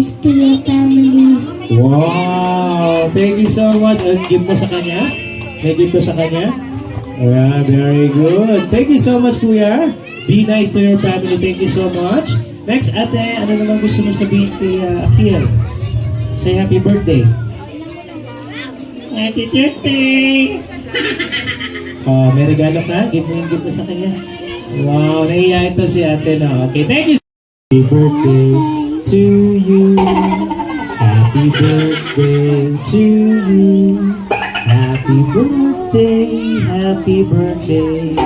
nice to your family. Wow! Thank you so much. Give mo sa kanya? May give ko sa kanya? Yeah, very good. Thank you so much, Kuya. Be nice to your family. Thank you so much. Next, ate, ano naman gusto mo sabihin kay Akil? Say happy birthday. Happy birthday! May regalo ka? Give mo sa kanya. Wow, naiiyain to si ate na. Okay, thank you. Happy birthday to you. Happy birthday to you. Happy birthday, happy birthday.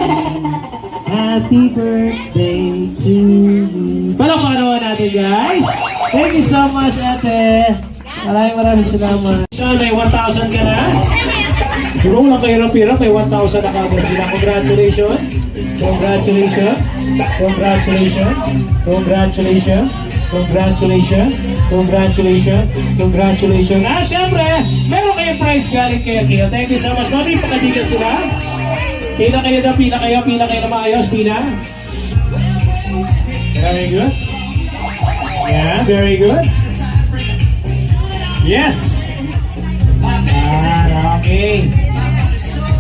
Happy birthday to you. Palakpakan natin, guys. Thank you so much, ate. Maraming salamat. So, may 1,000 ka na? Puro lang kayo ng pira, may 1,000 na kagad sila. Congratulations. Congratulations. Congratulations. Congratulations. Congratulations. Congratulations. Congratulations. Ah, syempre, meron kayong prize galing kay Akil. Thank you so much. Mami, pakadigan sila. Pila kayo na, pila kayo na maayos, pila. Very good. Yeah, very good. Yes! Okay.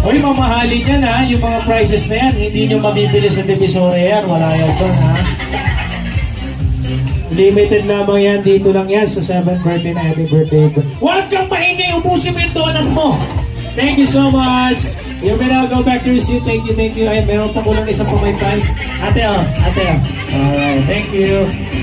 Uy, mamahalin yan ha, yung mga prices na yan. Hindi nyo mabibili sa Divisoria yan. Wala yan doon ha. Limited lamang yan. Dito lang yan sa 7th birthday na happy birthday. Huwag kang maingay. Ubusin mo yung donut mo. Thank you so much. You may now go back to your seat. Thank you, thank you. Ay, meron pa ko lang isang pamay-pay. Ate, oh. Ate, oh. Alright, thank you.